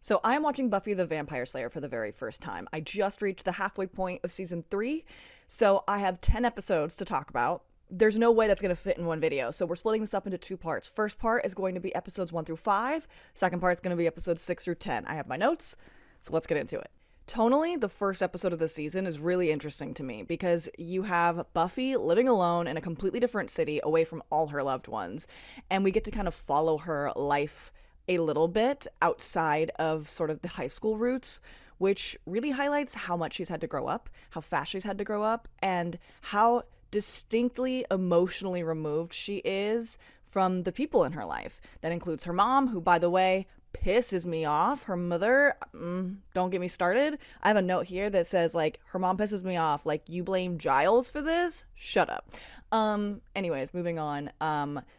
So I am watching Buffy the Vampire Slayer for the very first time. I just reached the halfway point of season 3, so I have 10 episodes to talk about. There's no way that's going to fit in one video, so we're splitting this up into two parts. First part is going to be episodes 1 through 5. Second part is going to be episodes 6 through 10. I have my notes, so let's get into it. Tonally, the first episode of the season is really interesting to me because you have Buffy living alone in a completely different city away from all her loved ones, and we get to kind of follow her life a little bit outside of sort of the high school roots, which really highlights how much she's had to grow up, how fast she's had to grow up, and how distinctly emotionally removed she is from the people in her life. That includes her mom, who, by the way, pisses me off. Her mother, don't get me started. I have a note here that says, like, her mom pisses me off. Like, you blame Giles for this? Shut up. Anyways, moving on.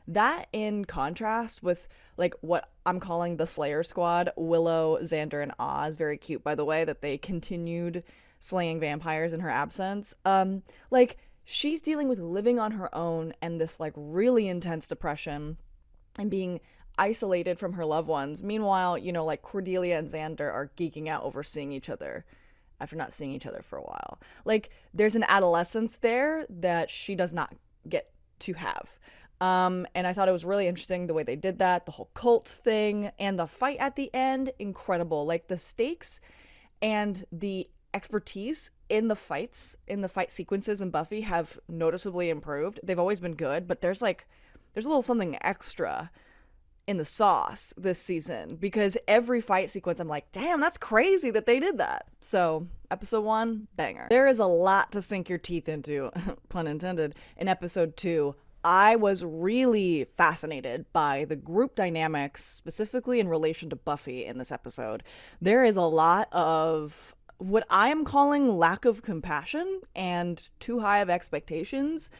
That in contrast with, like, what I'm calling the Slayer Squad, Willow, Xander, and Oz, very cute, by the way, that they continued slaying vampires in her absence. Like, she's dealing with living on her own and this, like, really intense depression and being isolated from her loved ones. Meanwhile, like Cordelia and Xander are geeking out over seeing each other after not seeing each other for a while. Like, there's an adolescence there that she does not get to have. And I thought it was really interesting the way they did that, the whole cult thing, and the fight at the end, incredible. Like, the stakes and the expertise in the fights, in the fight sequences in Buffy have noticeably improved. They've always been good, but there's a little something extra in the sauce this season, because every fight sequence I'm like, damn, that's crazy that they did that. So episode 1, banger. There is a lot to sink your teeth into, pun intended, in episode 2. I was really fascinated by the group dynamics, specifically in relation to Buffy in this episode. There is a lot of what I am calling lack of compassion and too high of expectations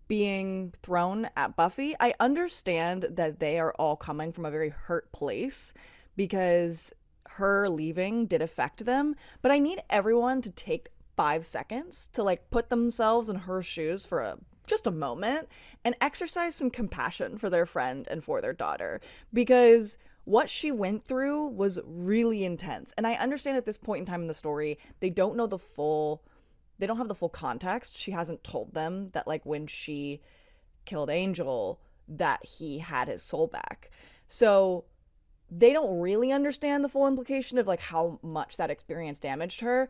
being thrown at Buffy. I understand that they are all coming from a very hurt place because her leaving did affect them, but I need everyone to take 5 seconds to, like, put themselves in her shoes for just a moment and exercise some compassion for their friend and for their daughter, because what she went through was really intense. And I understand at this point in time in the story, they don't have the full context. She hasn't told them that, like, when she killed Angel, that he had his soul back. So they don't really understand the full implication of, like, how much that experience damaged her.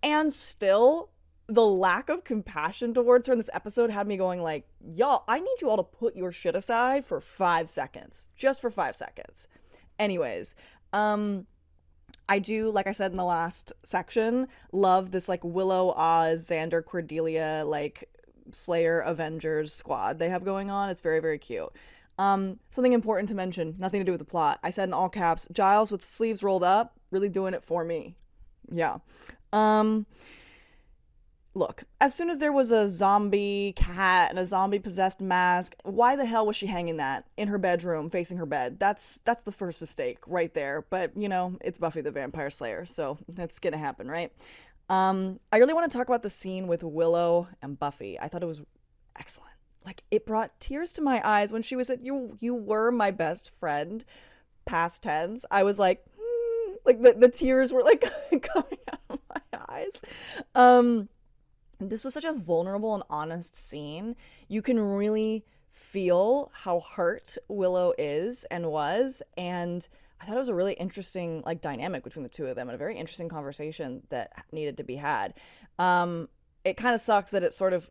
And still, the lack of compassion towards her in this episode had me going, like, y'all, I need you all to put your shit aside for 5 seconds. Just for 5 seconds. Anyways, I do, like I said in the last section, love this, like, Willow, Oz, Xander, Cordelia, like, Slayer Avengers squad they have going on. It's very, very cute. Something important to mention, nothing to do with the plot. I said in all caps, Giles with sleeves rolled up, really doing it for me. Yeah. Look, as soon as there was a zombie cat and a zombie possessed mask, why the hell was she hanging that in her bedroom facing her bed? That's the first mistake right there. But, it's Buffy the Vampire Slayer, so that's gonna happen, right? I really want to talk about the scene with Willow and Buffy. I thought it was excellent. Like, it brought tears to my eyes when she said, you were my best friend, past tense. I was like, like the tears were, like, coming out of my eyes. This was such a vulnerable and honest scene. You can really feel how hurt Willow is and was, and I thought it was a really interesting, like, dynamic between the two of them, and a very interesting conversation that needed to be had. It kind of sucks that it sort of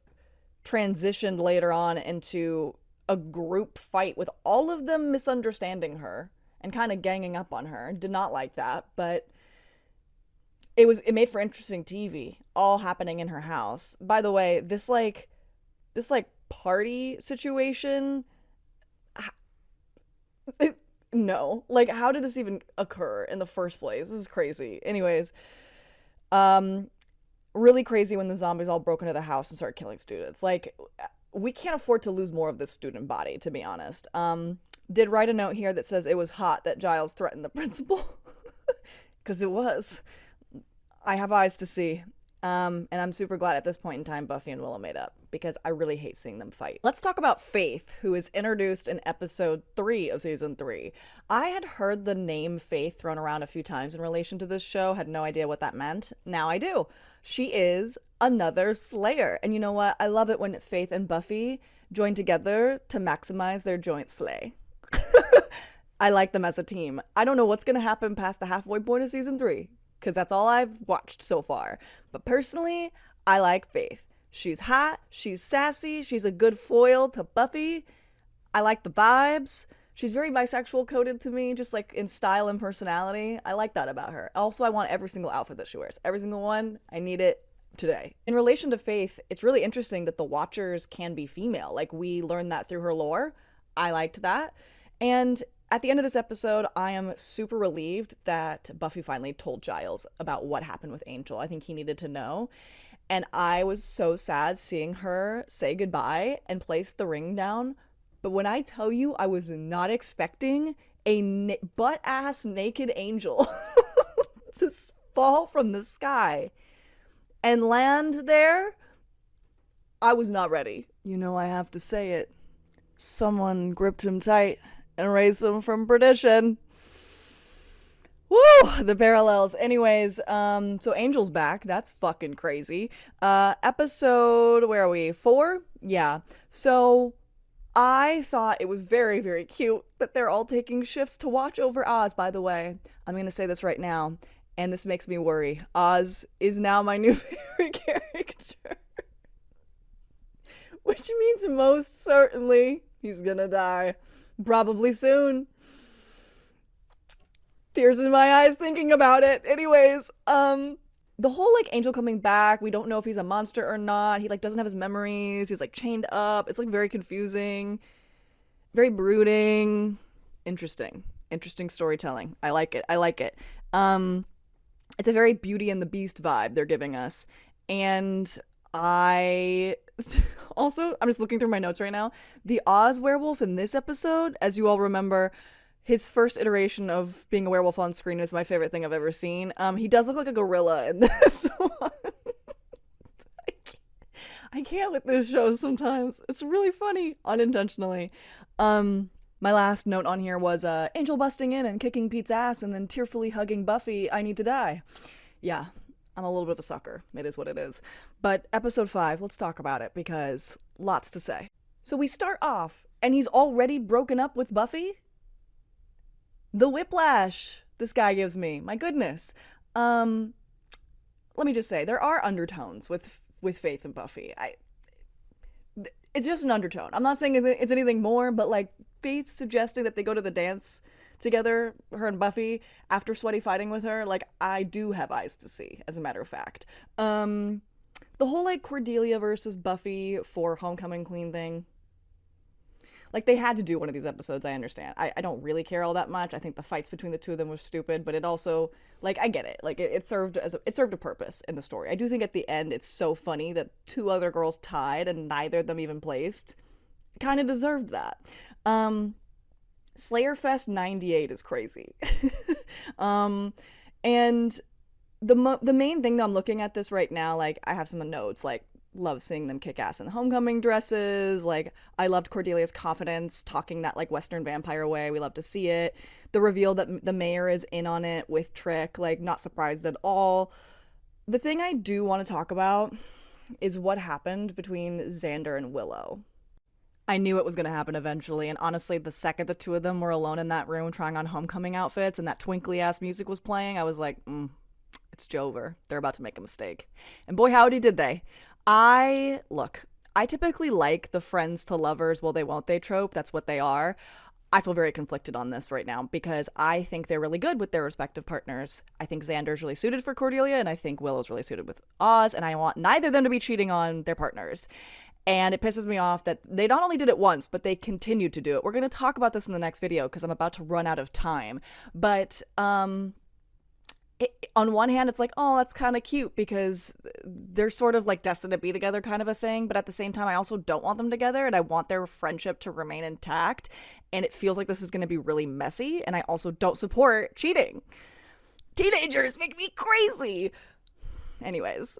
transitioned later on into a group fight with all of them misunderstanding her and kind of ganging up on her. Did not like that, but it made for interesting TV, all happening in her house. By the way, this party situation, no, like, how did this even occur in the first place? This is crazy. Anyways, really crazy when the zombies all broke into the house and started killing students. Like, we can't afford to lose more of this student body, to be honest. Did write a note here that says it was hot that Giles threatened the principal, because it was. I have eyes to see. And I'm super glad at this point in time Buffy and Willow made up because I really hate seeing them fight. Let's talk about Faith, who is introduced in episode 3 of season 3. I had heard the name Faith thrown around a few times in relation to this show, had no idea what that meant. Now I do. She is another Slayer. And you know what? I love it when Faith and Buffy join together to maximize their joint slay. I like them as a team. I don't know what's going to happen past the halfway point of season 3, because that's all I've watched so far. But personally, I like Faith. She's hot, she's sassy, she's a good foil to Buffy. I like the vibes. She's very bisexual coded to me, just like in style and personality. I like that about her. Also, I want every single outfit that she wears. Every single one. I need it today. In relation to Faith, it's really interesting that the Watchers can be female. Like, we learned that through her lore. I liked that. And at the end of this episode, I am super relieved that Buffy finally told Giles about what happened with Angel. I think he needed to know. And I was so sad seeing her say goodbye and place the ring down. But when I tell you, I was not expecting a butt-ass naked Angel to fall from the sky and land there, I was not ready. You know, I have to say it. Someone gripped him tight and raised him from perdition. Woo! The parallels. Anyways, so Angel's back. That's fucking crazy. Episode, where are we? 4? Yeah. So I thought it was very, very cute that they're all taking shifts to watch over Oz, by the way. I'm going to say this right now, and this makes me worry. Oz is now my new favorite character. Which means most certainly he's gonna die. Probably soon. Tears in my eyes thinking about it. Anyways, the whole like Angel coming back, we don't know if he's a monster or not. He like doesn't have his memories. He's like chained up. It's like very confusing, very brooding. Interesting storytelling. I like it. It's a very Beauty and the Beast vibe they're giving us. And I also, I'm just looking through my notes right now. The Oz werewolf in this episode, as you all remember, his first iteration of being a werewolf on screen is my favorite thing I've ever seen. He does look like a gorilla in this one. I can't with this show sometimes. It's really funny, unintentionally. My last note on here was Angel busting in and kicking Pete's ass and then tearfully hugging Buffy, I need to die. Yeah, I'm a little bit of a sucker. It is what it is. But episode 5, let's talk about it because lots to say. So we start off and he's already broken up with Buffy? The whiplash this guy gives me. My goodness. Let me just say, there are undertones with Faith and Buffy. It's just an undertone. I'm not saying it's anything more, but like Faith suggesting that they go to the dance together, her and Buffy, after sweaty fighting with her, like I do have eyes to see, as a matter of fact. The whole like Cordelia versus Buffy for Homecoming Queen thing, like they had to do one of these episodes, I understand. I don't really care all that much. I think the fights between the two of them were stupid, but it also, like, I get it. Like it served a purpose in the story. I do think at the end it's so funny that 2 other girls tied and neither of them even placed. Kind of deserved that. Slayerfest 98 is crazy. And the main thing that I'm looking at this right now, like I have some notes, like love seeing them kick ass in homecoming dresses. Like I loved Cordelia's confidence, talking that like Western vampire way. We love to see it. The reveal that the mayor is in on it with Trick, like not surprised at all. The thing I do want to talk about is what happened between Xander and Willow. I knew it was going to happen eventually, and honestly, the second the 2 of them were alone in that room trying on homecoming outfits and that twinkly ass music was playing, I was like, it's Jover. They're about to make a mistake. And boy howdy did they. I typically like the friends to lovers, well they won't they trope. That's what they are. I feel very conflicted on this right now because I think they're really good with their respective partners. I think Xander's really suited for Cordelia, and I think Willow's really suited with Oz, and I want neither of them to be cheating on their partners. And it pisses me off that they not only did it once, but they continued to do it. We're going to talk about this in the next video because I'm about to run out of time. But on one hand, it's like, oh, that's kind of cute because they're sort of like destined to be together kind of a thing. But at the same time, I also don't want them together and I want their friendship to remain intact. And it feels like this is going to be really messy. And I also don't support cheating. Teenagers make me crazy. Anyways,